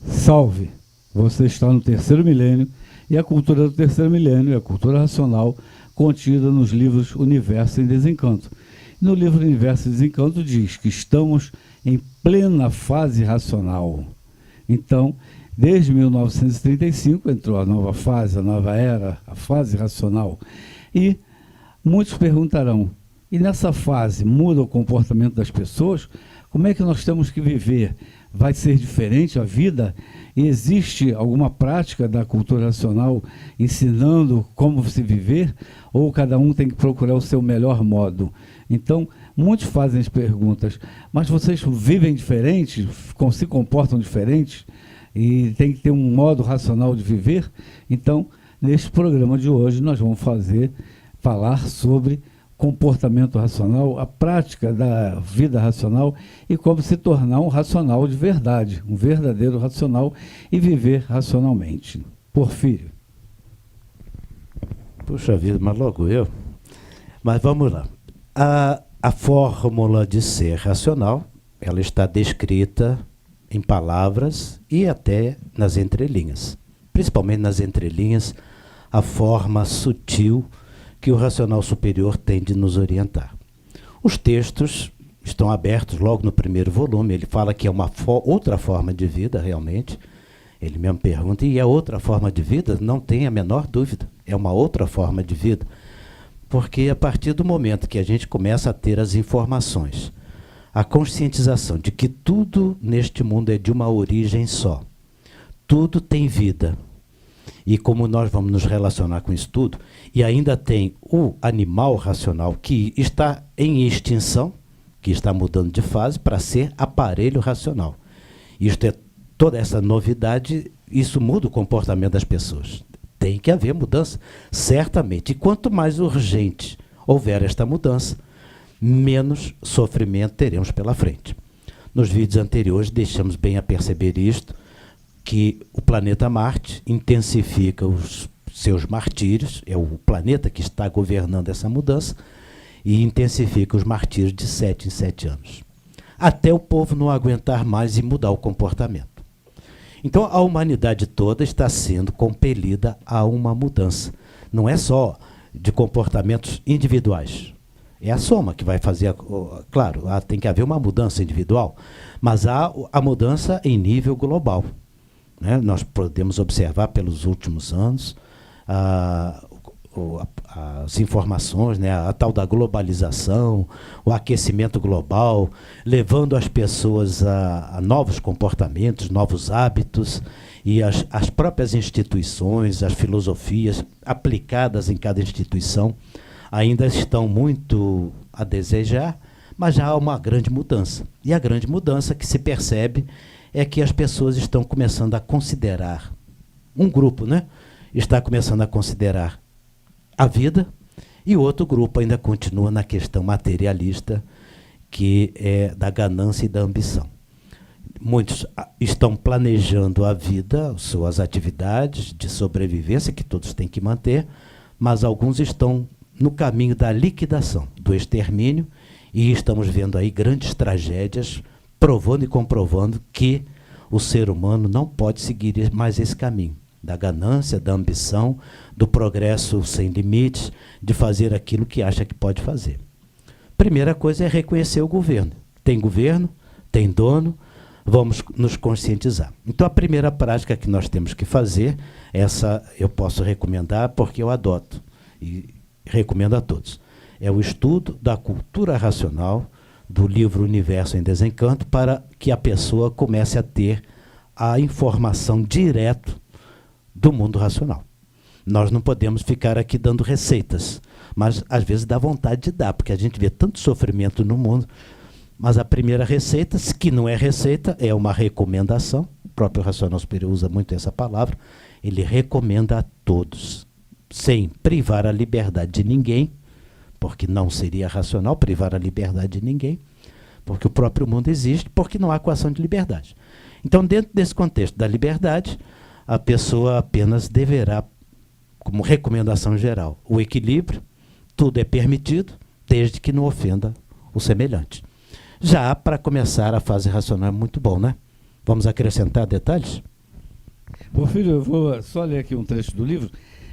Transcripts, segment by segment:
Salve! Você está no terceiro milênio e a cultura do terceiro milênio é a cultura racional contida nos livros Universo em Desencanto. No livro Universo em Desencanto diz que estamos em plena fase racional. Então, desde 1935 entrou a nova fase, a nova era, a fase racional. E muitos perguntarão, e nessa fase muda o comportamento das pessoas? Como é que nós temos que viver? Vai ser diferente a vida? E existe alguma prática da cultura racional ensinando como se viver? Ou cada um tem que procurar o seu melhor modo? Então, muitos fazem as perguntas, mas vocês vivem diferente, se comportam diferente? E tem que ter um modo racional de viver? Então, neste programa de hoje, nós vamos falar sobre comportamento racional, a prática da vida racional e como se tornar um racional de verdade, um verdadeiro racional e viver racionalmente. Porfírio. Puxa vida, mas logo eu. Mas vamos lá. A fórmula de ser racional, ela está descrita em palavras e até nas entrelinhas. Principalmente nas entrelinhas, a forma sutil que o racional superior tem de nos orientar. Os textos estão abertos logo no primeiro volume, ele fala que é uma outra forma de vida, realmente. Ele mesmo pergunta, e é outra forma de vida? Não tem a menor dúvida, é uma outra forma de vida. Porque a partir do momento que a gente começa a ter as informações, a conscientização de que tudo neste mundo é de uma origem só, tudo tem vida, e como nós vamos nos relacionar com isso tudo, e ainda tem o animal racional que está em extinção, que está mudando de fase para ser aparelho racional. Isto é toda essa novidade, isso muda o comportamento das pessoas. Tem que haver mudança, certamente. E quanto mais urgente houver esta mudança, menos sofrimento teremos pela frente. Nos vídeos anteriores deixamos bem a perceber isto, que o planeta Marte intensifica os seus martírios, é o planeta que está governando essa mudança, e intensifica os martírios de 7 em 7 anos. Até o povo não aguentar mais e mudar o comportamento. Então a humanidade toda está sendo compelida a uma mudança. Não é só de comportamentos individuais. É a soma que vai fazer, claro, tem que haver uma mudança individual, mas há a mudança em nível global. Né? Nós podemos observar pelos últimos anos as informações, né? A tal da globalização, o aquecimento global, levando as pessoas a novos comportamentos, novos hábitos, e as próprias instituições, as filosofias aplicadas em cada instituição ainda estão muito a desejar, mas já há uma grande mudança. E a grande mudança que se percebe é que as pessoas estão começando a considerar, um grupo, né, está começando a considerar a vida, e outro grupo ainda continua na questão materialista, que é da ganância e da ambição. Muitos estão planejando a vida, suas atividades de sobrevivência, que todos têm que manter, mas alguns estão no caminho da liquidação, do extermínio, e estamos vendo aí grandes tragédias, provando e comprovando que o ser humano não pode seguir mais esse caminho da ganância, da ambição, do progresso sem limites, de fazer aquilo que acha que pode fazer. Primeira coisa é reconhecer o governo. Tem governo, tem dono, vamos nos conscientizar. Então a primeira prática que nós temos que fazer, essa eu posso recomendar porque eu adoto e recomendo a todos, é o estudo da cultura racional, do livro Universo em Desencanto, para que a pessoa comece a ter a informação direto do mundo racional. Nós não podemos ficar aqui dando receitas, mas às vezes dá vontade de dar, porque a gente vê tanto sofrimento no mundo, mas a primeira receita, que não é receita, é uma recomendação, o próprio Racional Superior usa muito essa palavra, ele recomenda a todos, sem privar a liberdade de ninguém, porque não seria racional privar a liberdade de ninguém, porque o próprio mundo existe, porque não há coação de liberdade. Então, dentro desse contexto da liberdade, a pessoa apenas deverá, como recomendação geral, o equilíbrio, tudo é permitido, desde que não ofenda o semelhante. Já para começar a fase racional é muito bom, né? Vamos acrescentar detalhes? Porfírio, eu vou só ler aqui um trecho do livro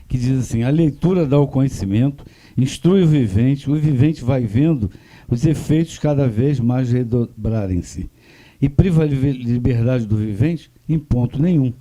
que diz assim: a leitura dá o conhecimento, instrui o vivente vai vendo os efeitos cada vez mais redobrarem-se, e priva a liberdade do vivente em ponto nenhum.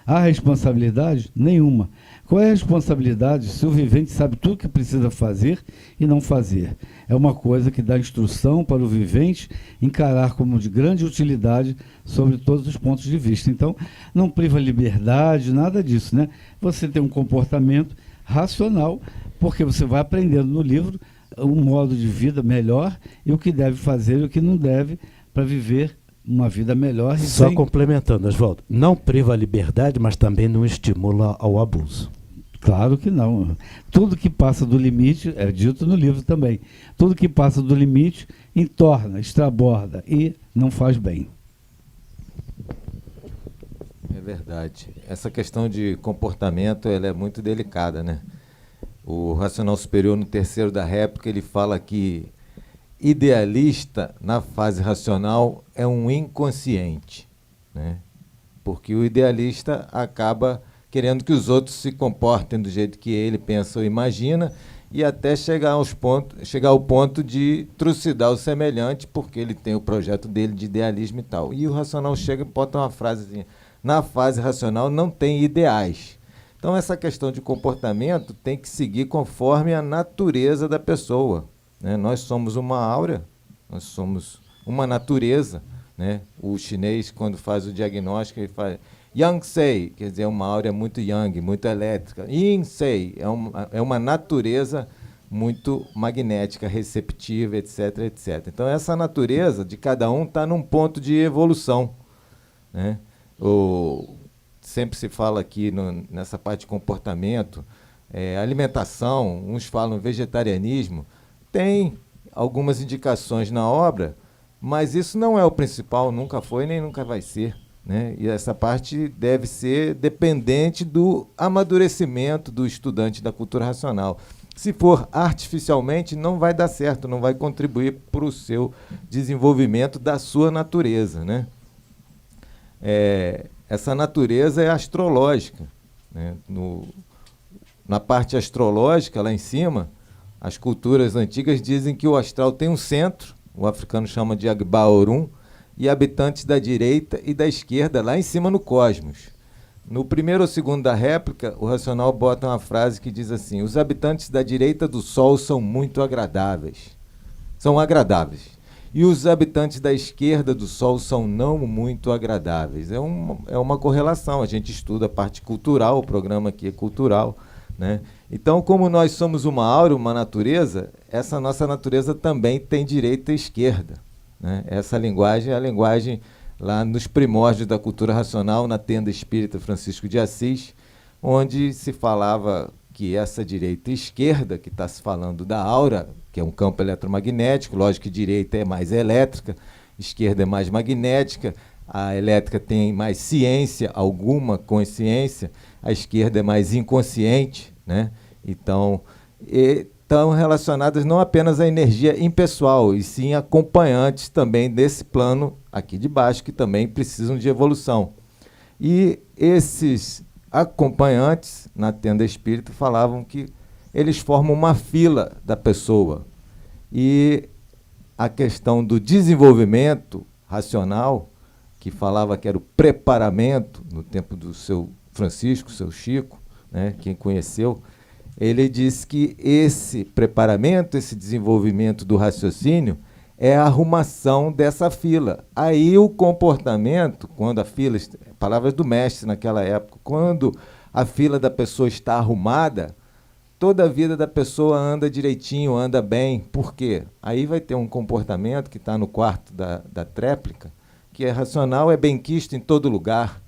Há responsabilidade? Nenhuma. Qual é a responsabilidade se o vivente sabe tudo o que precisa fazer e não fazer? É uma coisa que dá instrução para o vivente encarar como de grande utilidade sobre todos os pontos de vista. Então, não priva a liberdade, nada disso, né? Você tem um comportamento racional, porque você vai aprendendo no livro um modo de vida melhor e o que deve fazer e o que não deve para viver uma vida melhor. E Só complementando, Oswaldo, não priva a liberdade, mas também não estimula ao abuso. Claro que não. Tudo que passa do limite, é dito no livro também, tudo que passa do limite entorna, extraborda e não faz bem. É verdade. Essa questão de comportamento, ela é muito delicada, né? O Racional Superior, no terceiro da réplica, ele fala que idealista, na fase racional, é um inconsciente, né? Porque o idealista acaba querendo que os outros se comportem do jeito que ele pensa ou imagina, e até chegar ao ponto de trucidar o semelhante, porque ele tem o projeto dele de idealismo e tal. E o racional chega e bota uma frasezinha: na fase racional não tem ideais. Então, essa questão de comportamento tem que seguir conforme a natureza da pessoa, né? Nós somos uma áurea, nós somos uma natureza, né? O chinês, quando faz o diagnóstico, ele fala Yang Sei, quer dizer, uma áurea muito yang, muito elétrica. Yin Sei, é uma natureza muito magnética, receptiva, etc, etc. Então, essa natureza de cada um está num ponto de evolução, né? Sempre se fala aqui nessa parte de comportamento, alimentação, uns falam vegetarianismo, tem algumas indicações na obra, mas isso não é o principal, nunca foi nem nunca vai ser, né? E essa parte deve ser dependente do amadurecimento do estudante da cultura racional. Se for artificialmente, não vai dar certo, não vai contribuir para o seu desenvolvimento da sua natureza, né? Essa natureza é astrológica, né? Na parte astrológica, lá em cima, as culturas antigas dizem que o astral tem um centro, o africano chama de Agba-Orum, e habitantes da direita e da esquerda lá em cima no cosmos. No primeiro ou segundo da réplica, o racional bota uma frase que diz assim: os habitantes da direita do Sol são muito agradáveis. São agradáveis. E os habitantes da esquerda do Sol são não muito agradáveis. É uma correlação. A gente estuda a parte cultural, o programa aqui é cultural, né? Então, como nós somos uma áurea, uma natureza, essa nossa natureza também tem direita e esquerda, né? Essa linguagem é a linguagem lá nos primórdios da cultura racional, na tenda espírita Francisco de Assis, onde se falava que essa direita e esquerda, que está se falando da aura, que é um campo eletromagnético, lógico que direita é mais elétrica, esquerda é mais magnética, a elétrica tem mais ciência, alguma consciência, a esquerda é mais inconsciente, né? Então, estão relacionadas não apenas à energia impessoal, e sim acompanhantes também desse plano aqui de baixo, que também precisam de evolução. E esses acompanhantes, na tenda espírita, falavam que eles formam uma fila da pessoa. E a questão do desenvolvimento racional, que falava que era o preparamento, no tempo do seu Francisco, seu Chico, né, quem conheceu, ele disse que esse preparamento, esse desenvolvimento do raciocínio, é a arrumação dessa fila. Aí o comportamento, quando a fila, palavras do mestre naquela época, quando a fila da pessoa está arrumada, toda a vida da pessoa anda direitinho, anda bem. Por quê? Aí vai ter um comportamento que está no quarto da tréplica, que é racional, é benquisto em todo lugar.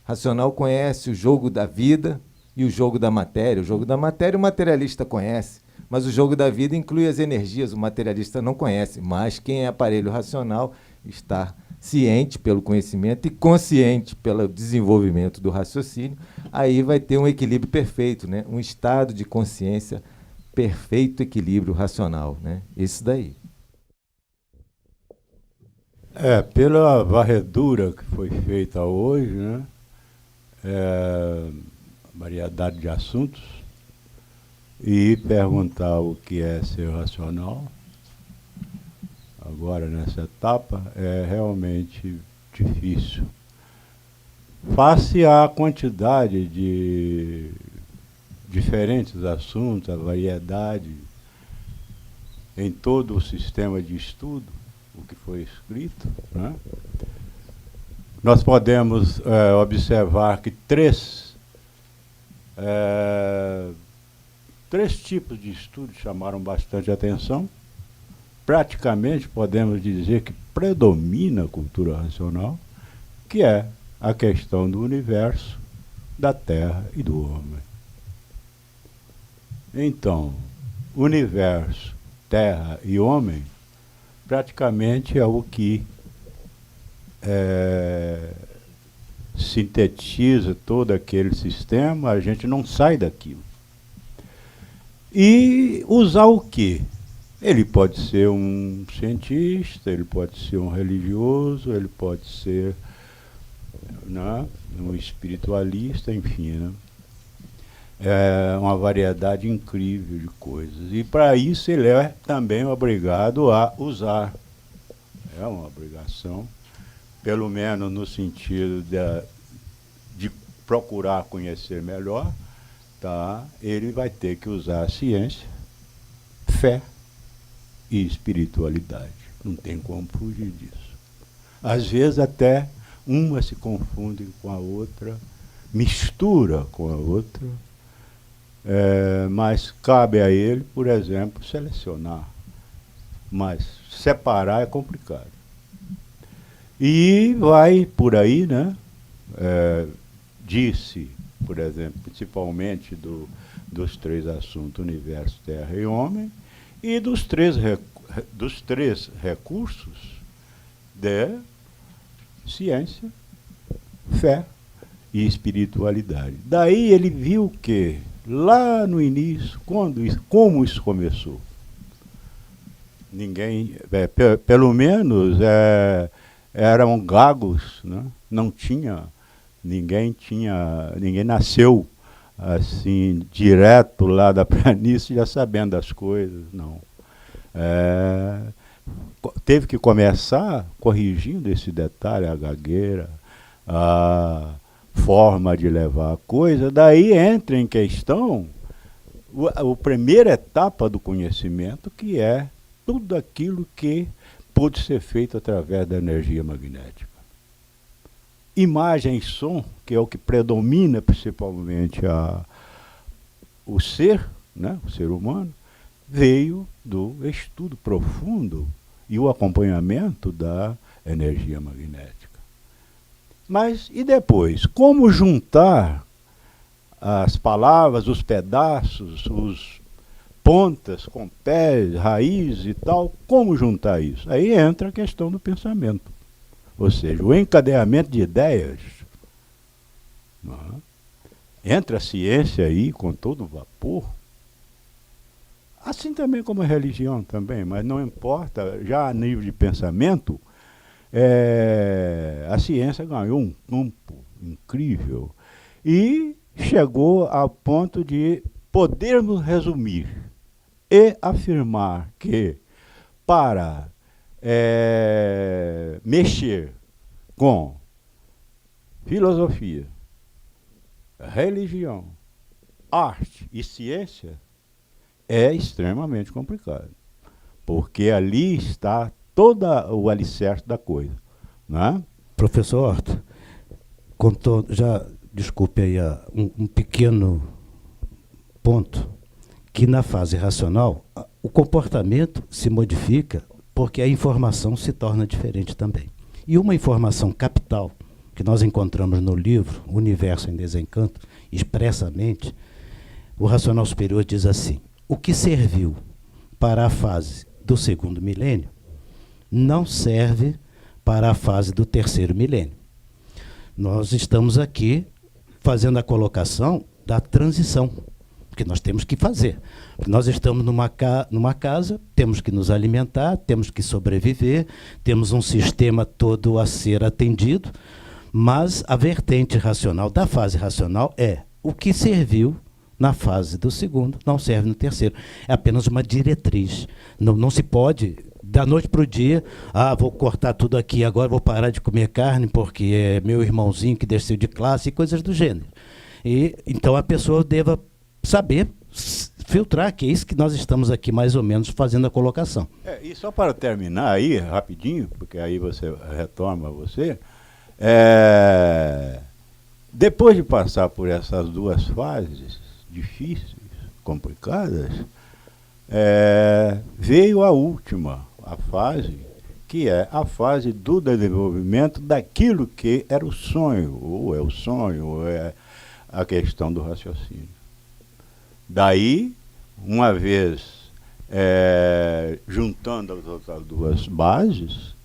Racional conhece o jogo da vida e o jogo da matéria. O jogo da matéria o materialista conhece, mas o jogo da vida inclui as energias, o materialista não conhece. Mas quem é aparelho racional está ciente pelo conhecimento e consciente pelo desenvolvimento do raciocínio. Aí vai ter um equilíbrio perfeito, né? Um estado de consciência perfeito, equilíbrio racional, né? Isso daí. Pela varredura que foi feita hoje, né? variedade de assuntos e perguntar o que é ser racional, agora nessa etapa, é realmente difícil. Face à quantidade de diferentes assuntos, a variedade em todo o sistema de estudo, o que foi escrito, né? Nós podemos observar que três tipos de estudos chamaram bastante atenção. Praticamente podemos dizer que predomina a cultura racional, que é a questão do universo, da Terra e do homem. Então, universo, Terra e homem, praticamente é o que sintetiza todo aquele sistema, a gente não sai daquilo. E usar o quê? Ele pode ser um cientista, ele pode ser um religioso, ele pode ser, né, um espiritualista, enfim, né? É uma variedade incrível de coisas. E para isso ele é também obrigado a usar. É uma obrigação, pelo menos no sentido de procurar conhecer melhor, tá? Ele vai ter que usar a ciência, fé e espiritualidade. Não tem como fugir disso. Às vezes até uma se confunde com a outra, mistura com a outra, mas cabe a ele, por exemplo, selecionar. Mas separar é complicado. E vai por aí, né? Disse, por exemplo, principalmente dos três assuntos, universo, terra e homem, e dos três recursos de ciência, fé e espiritualidade. Daí ele viu que, lá no início, como isso começou, ninguém, pelo menos, eram gagos, né? Não tinha, ninguém nasceu assim, direto lá da planície, já sabendo das coisas, não. Teve que começar corrigindo esse detalhe, a gagueira, a forma de levar a coisa. Daí entra em questão a primeira etapa do conhecimento, que é tudo aquilo que pôde ser feito através da energia magnética. Imagem e som, que é o que predomina principalmente o ser, né, o ser humano, veio do estudo profundo e o acompanhamento da energia magnética. Mas e depois? Como juntar as palavras, os pedaços, os pontas com pés, raízes e tal? Como juntar isso? Aí entra a questão do pensamento. Ou seja, o encadeamento de ideias. Entra a ciência aí com todo vapor. Assim também como a religião também, mas não importa, já a nível de pensamento, a ciência ganhou um campo incrível e chegou ao ponto de podermos resumir e afirmar que para mexer com filosofia, religião, arte e ciência é extremamente complicado, porque ali está todo o alicerce da coisa, né? Professor Horta, desculpe aí um pequeno ponto, que na fase racional o comportamento se modifica porque a informação se torna diferente também. E uma informação capital que nós encontramos no livro Universo em Desencanto, expressamente, o racional superior diz assim: o que serviu para a fase do segundo milênio não serve para a fase do terceiro milênio. Nós estamos aqui fazendo a colocação da transição, que nós temos que fazer. Nós estamos numa casa, temos que nos alimentar, temos que sobreviver, temos um sistema todo a ser atendido, Mas a vertente racional da fase racional é o que serviu na fase do segundo, não serve no terceiro. É apenas uma diretriz. Não se pode, da noite para o dia, vou cortar tudo aqui, agora vou parar de comer carne porque é meu irmãozinho que desceu de classe e coisas do gênero. Então a pessoa deva saber filtrar, que é isso que nós estamos aqui mais ou menos fazendo a colocação. E só para terminar aí, rapidinho, porque aí você retoma depois de passar por essas duas fases difíceis, complicadas, veio a última, a fase, que é a fase do desenvolvimento daquilo que era o sonho, ou é o sonho, ou é a questão do raciocínio. Daí, uma vez juntando as outras duas bases,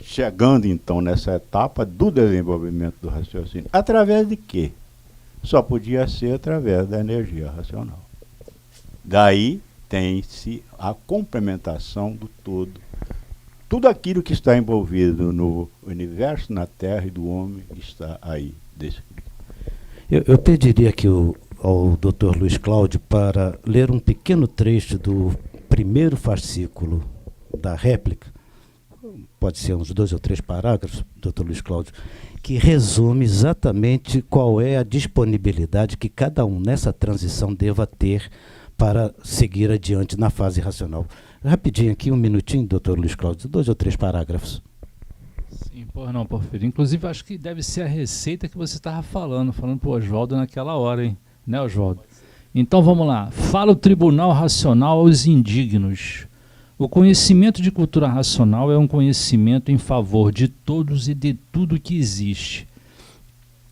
chegando então nessa etapa do desenvolvimento do raciocínio, através de quê? Só podia ser através da energia racional. Daí tem-se a complementação do todo. Tudo aquilo que está envolvido no universo, na Terra e do homem está aí descrito. Eu pediria aqui ao Dr. Luiz Cláudio para ler um pequeno trecho do primeiro fascículo da réplica, pode ser uns 2 ou 3 parágrafos, Dr. Luiz Cláudio, que resume exatamente qual é a disponibilidade que cada um nessa transição deva ter para seguir adiante na fase racional. Rapidinho aqui, um minutinho, Dr. Luiz Cláudio, 2 ou 3 parágrafos. Sim, não, Porfírio. Inclusive, acho que deve ser a receita que você estava falando para o Oswaldo naquela hora, hein? Né, Oswaldo? Então, vamos lá. Fala o Tribunal Racional aos indignos. O conhecimento de cultura racional é um conhecimento em favor de todos e de tudo que existe.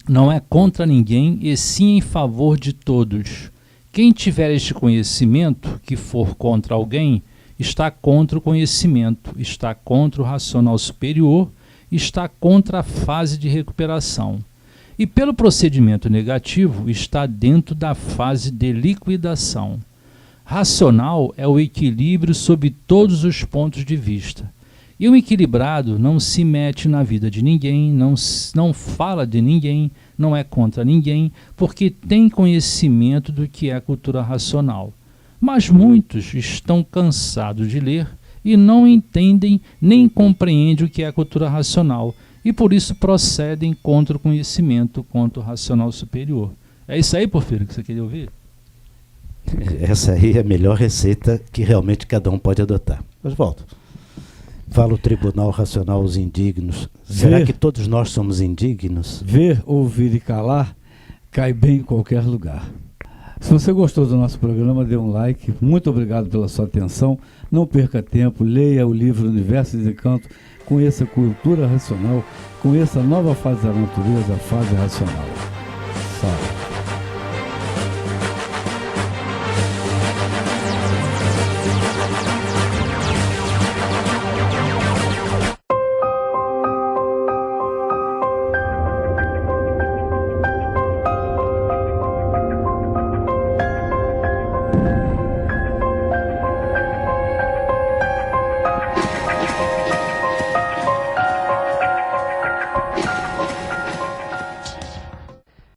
Não é contra ninguém, e sim em favor de todos. Quem tiver este conhecimento, que for contra alguém, está contra o conhecimento, está contra o racional superior, está contra a fase de recuperação. E pelo procedimento negativo, está dentro da fase de liquidação. Racional é o equilíbrio sob todos os pontos de vista. E o equilibrado não se mete na vida de ninguém, não fala de ninguém, não é contra ninguém, porque tem conhecimento do que é a cultura racional. Mas muitos estão cansados de ler e não entendem nem compreendem o que é a cultura racional, e por isso procedem contra o conhecimento, contra o racional superior. É isso aí, Porfírio, que você queria ouvir? Essa aí é a melhor receita que realmente cada um pode adotar. Mas volto. Fala o Tribunal Racional aos indignos. Será que todos nós somos indignos? Ver, ouvir e calar cai bem em qualquer lugar. Se você gostou do nosso programa, dê um like. Muito obrigado pela sua atenção. Não perca tempo, leia o livro Universo e Desencanto, conheça a cultura racional, conheça a nova fase da natureza, a fase racional. Salve.